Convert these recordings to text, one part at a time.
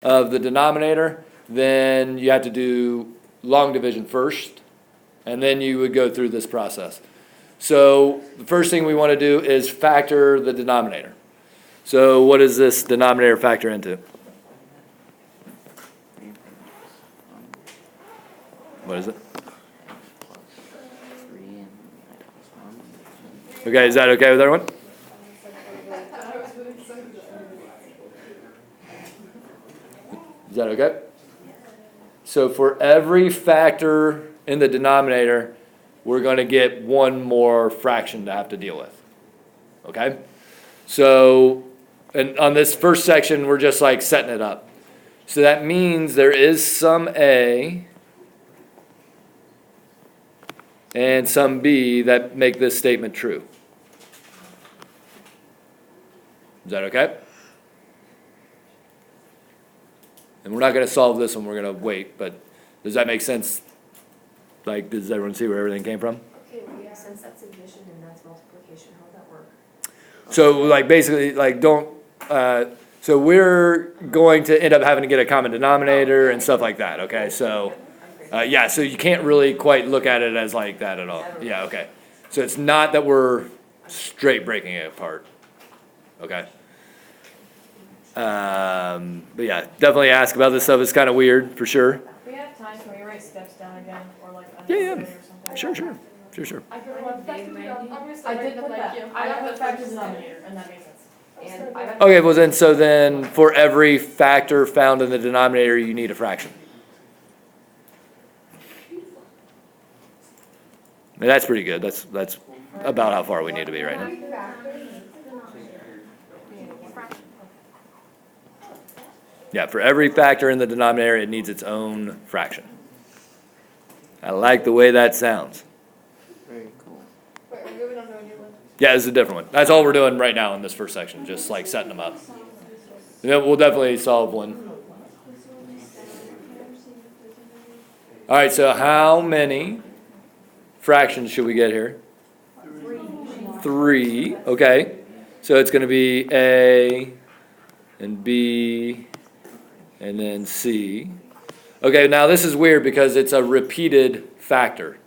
of the denominator, then you have to do long division first, and then you would go through this process. So the first thing we want to do is factor the denominator. So what does this denominator factor into? What is it? Okay, is that okay with everyone? Is that okay? So for every factor in the denominator, we're going to get one more fraction to have to deal with. Okay? So, and on this first section, we're just like setting it up. So that means there is some A and some B that make this statement true. Is that okay? And we're not going to solve this one, we're going to wait, but does that make sense? Like, does everyone see where everything came from? Okay, well, yeah, since that's addition and that's multiplication, how would that work? So, like, basically, like, so we're going to end up having to get a common denominator and stuff like that, okay? So, yeah, so you can't really quite look at it as like that at all. Yeah, okay. So it's not that we're straight breaking it apart, okay? But yeah, definitely ask about this stuff. It's kind of weird, for sure. We have time, can we write steps down again, or like Yeah, unnecessary yeah. or something? Sure. I put one factor down. Obviously, I did put thank you. that, I got the factor denominator, and that makes sense. And I got. Okay, well then for every factor found in the denominator, you need a fraction. And that's pretty good. That's about how far we need to be right now. Yeah, for every factor in the denominator, it needs its own fraction. I like the way that sounds. Very cool. Wait, we're moving on to a new one. Yeah, this is a different one. That's all we're doing right now in this first section, just like setting them up. And then we'll definitely solve one. All right, so how many fractions should we get here? 3, okay. So it's going to be A and B and then C. Okay, now this is weird because it's a repeated factor.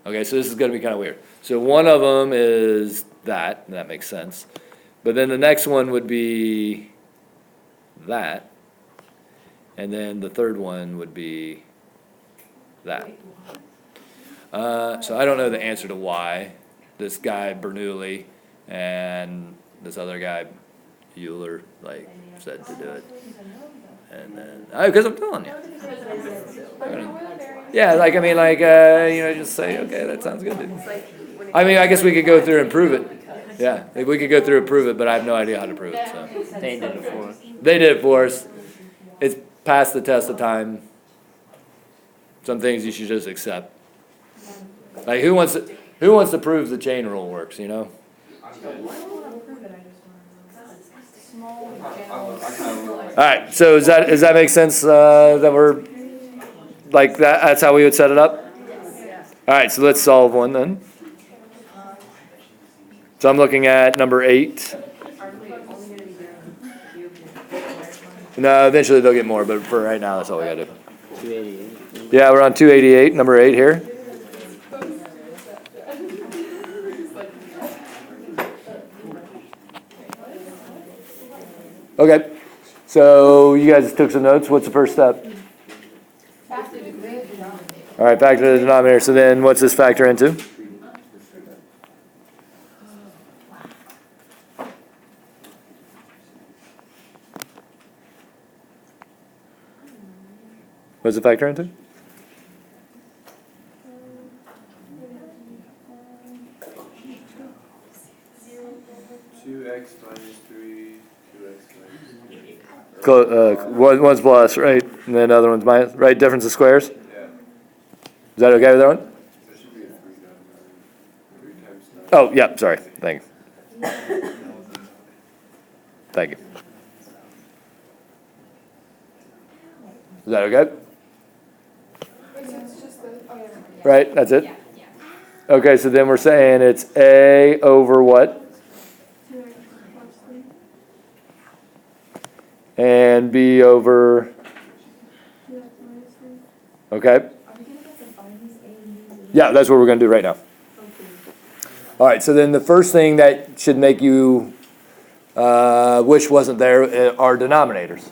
Okay, so this is going to be kind of weird. So one of them is that, and that makes sense. But then the next one would be that. And then the third one would be that. So I don't know the answer to why this guy Bernoulli and this other guy Euler like said to do it. And then, because I'm telling you. Yeah, like, I mean, like, just say, okay, that sounds good, dude. I mean, I guess we could go through and prove it. Yeah, we could go through and prove it, but I have no idea how to prove it, so. They did it for us. They did it for us. It's passed the test of time. Some things you should just accept. Like, who wants to prove the chain rule works, you know? All right, so does that make sense, that we're, like, that's how we would set it up? All right, so let's solve one then. So I'm looking at number 8. No, eventually they'll get more, but for right now, that's all we gotta do. 288. Yeah, we're on 288, number 8 here. Okay, so you guys took some notes. What's the first step? All right, factor the denominator. So then what's this factor into? What's the factor into? One's plus, right? And then the other one's minus, right? Difference of squares? Yeah. Is that okay with everyone? There should be a 3 down there. 3 times 9. Oh, yeah, sorry. Thank you. Thank you. Is that okay? Right, that's it? Okay, so then we're saying it's A over what? And B over Okay? Are we gonna get to find these A and B's? Yeah, that's what we're gonna do right now. All right, so then the first thing that should make you wish wasn't there are denominators.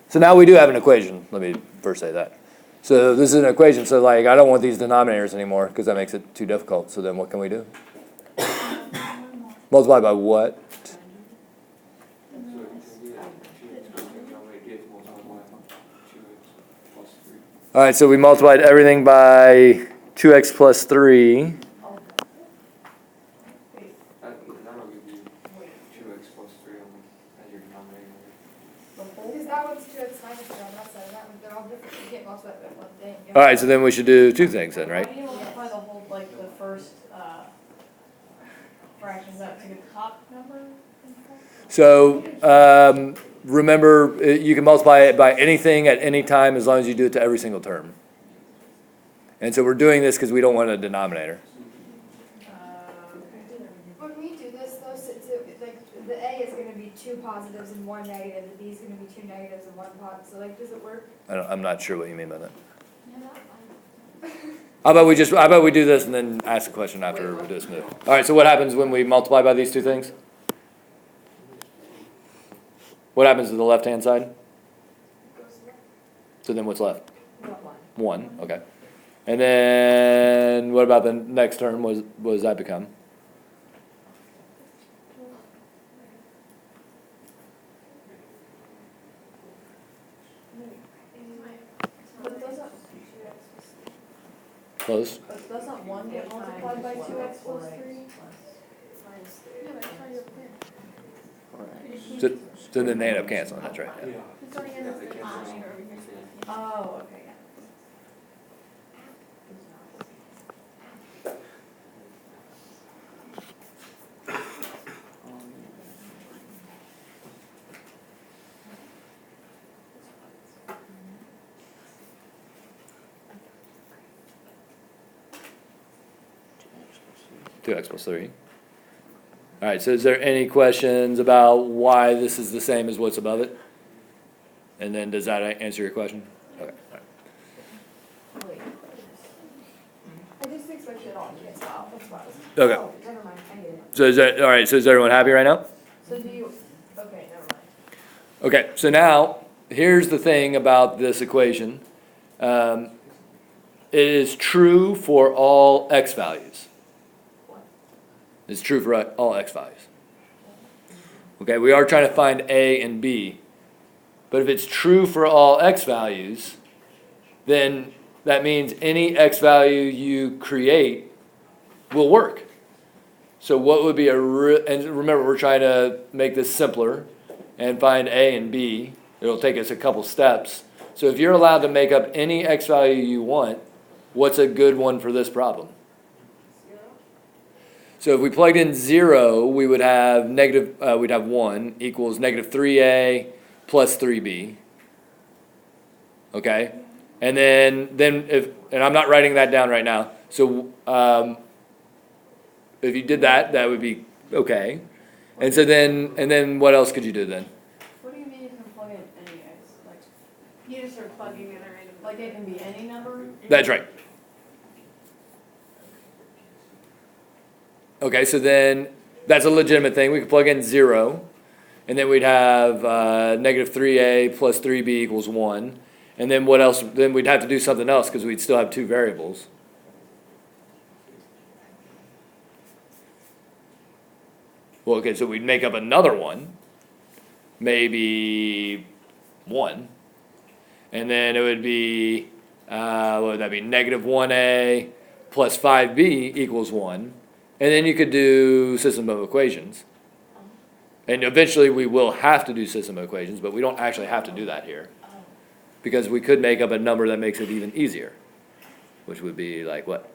So now we do have an equation. Let me first say that. So this is an equation, so like I don't want these denominators anymore because that makes it too difficult. So then what can we do? Multiply by what? So it can be 2x plus 3 denominator gets multiplied by 2x plus 3. All right, so we multiplied everything by 2x plus 3. That'll give you 2x plus 3 as your denominator. Because that one's 2x minus 3 on that side, and that one, they're all different, you can't multiply by one thing. All right, so then we should do two things then, right? How do you multiply the whole, like, the first, fractions up to the top number? So remember, you can multiply it by anything at any time as long as you do it to every single term. And so we're doing this because we don't want a denominator. When we do this though, like, the A is gonna be 2 positives and 1 negative, the B is gonna be 2 negatives and 1 positive, so like, does it work? I'm not sure what you mean by that. Yeah, that's fine. How about we do this and then ask a question after we do this move? All right, so what happens when we multiply by these two things? What happens to the left-hand side? So then what's left? One. 1, okay. And then what about the next term? What does that become? But doesn't, Close? but doesn't one get multiplied by 2x plus 3? Yeah, but try your plan. So then they end up canceling, that's right. Yeah. It's already in the denominator over here. Oh, okay, yeah. Two x plus 3. All right, so is there any questions about why this is the same as what's above it? And then does that answer your question? Okay. All right. I just expected it all to get out, that's why I was. Okay. Oh, never mind, I get it. So all right, so is everyone happy right now? So do you, okay, never mind. Okay, so now, here's the thing about this equation. It is true for all x values. It's true for all x values. Okay, we are trying to find a and b. But if it's true for all x values, then that means any x value you create will work. So what would be and remember, we're trying to make this simpler and find a and b. It'll take us a couple steps. So if you're allowed to make up any x value you want, what's a good one for this problem? So if we plugged in 0, we would have we'd have 1 equals negative 3a plus 3b. Okay? And then and I'm not writing that down right now. So if you did that, that would be okay. And so then what else could you do then? What do you mean you can plug in any x? Like, You just start plugging in a random. like it can be any number? That's right. Okay, so then that's a legitimate thing. We could plug in 0, and then we'd have negative 3a plus 3b equals 1. And then what else? Then we'd have to do something else because we'd still have two variables. Well, okay, so we'd make up another one, maybe 1. And then it would be, what would that be? Negative 1a plus 5b equals 1. And then you could do system of equations. And eventually we will have to do system of equations, but we don't actually have to do that here. Because we could make up a number that makes it even easier. Which would be like what?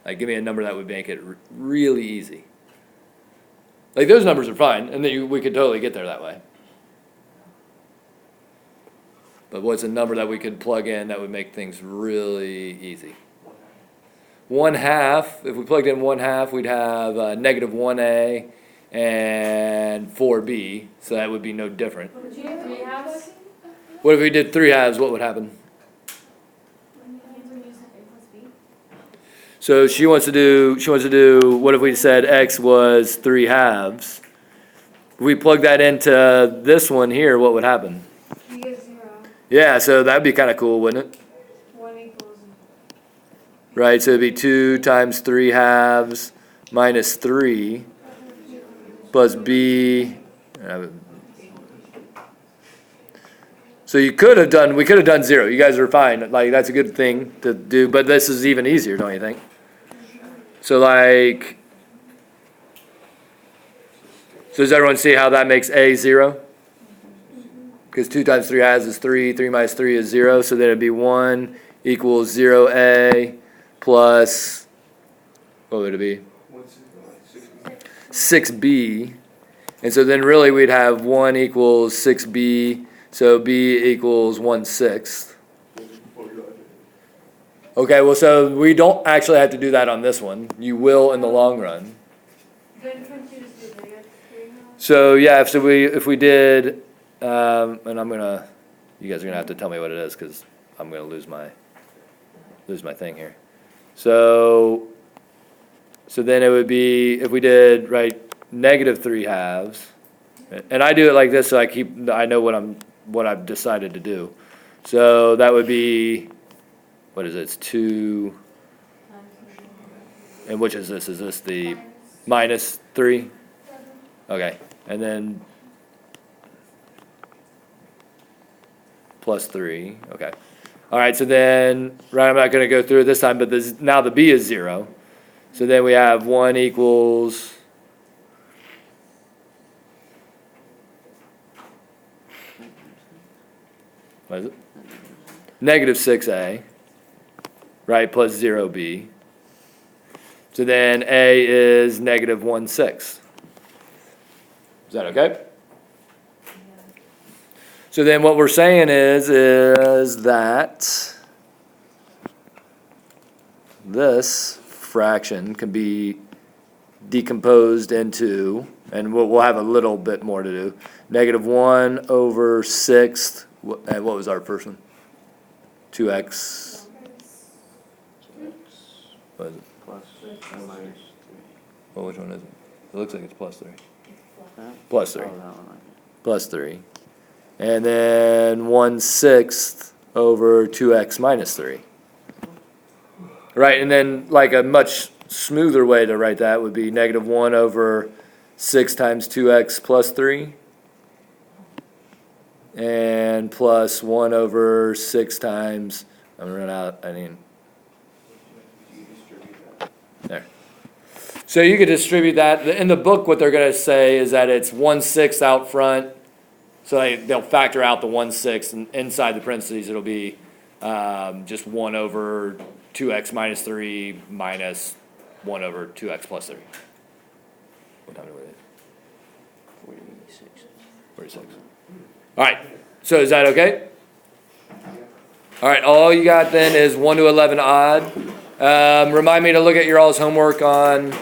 Like give me a number that would make it really easy. Like those numbers are fine, and then we could totally get there that way. But what's a number that we could plug in that would make things really easy? 1/2, if we plugged in 1/2, we'd have negative 1a and 4b, so that would be no different. Would you have 3 halves? What if we did 3/2? What would happen? So she wants to do, what if we said x was 3/2? If we plug that into this one here, what would happen? You get 0. Yeah, so that'd be kind of cool, wouldn't it? 1 equals. Right, so it'd be 2 times 3/2 minus 3 plus b. So we could have done 0. You guys are fine. Like, that's a good thing to do, but this is even easier, don't you think? So like, so does everyone see how that makes a 0? Because 2 times 3/2 is 3, 3 minus 3 is 0, so then it'd be 1 equals 0a plus, what would it be? 6b. And so then really we'd have 1 equals 6b, so b equals 1/6. Okay, well, so we don't actually have to do that on this one. You will in the long run. Then couldn't you just do negative 3 now? So yeah, if we did, and you guys are gonna have to tell me what it is because I'm gonna lose my thing here. So then it would be, if we did, right, negative 3/2, and I do it like this so I know what I've decided to do. So that would be, what is it? It's 2, and which is this? Is this the minus 3? Okay, and then plus 3, okay. All right, so then, right, I'm not gonna go through it this time, but now the b is 0. So then we have 1 equals, what is it? Negative 6a, right, plus 0b. So then a is negative 1/6. Is that okay? So then what we're saying is that this fraction can be decomposed into, and we'll have a little bit more to do, negative 1/6, and what was our first one? 2x. What is it? Plus and minus 3. Well, which one is it? It looks like it's plus 3. Huh? Plus 3. Oh, that one. Plus 3. And then 1/6 over 2x minus 3. Right, and then like a much smoother way to write that would be negative 1/6 times 2x plus 3. And plus 1/6 times, I'm gonna run out, there. So you could distribute that. In the book, what they're gonna say is that it's 1/6 out front. So they'll factor out the 1/6, and inside the parentheses, it'll be just 1/2x minus 3 minus 1/2x plus 3. What time do we hit? 46. 46. All right, so is that okay? All right, all you got then is 1 to 11 odd. Remind me to look at your all's homework on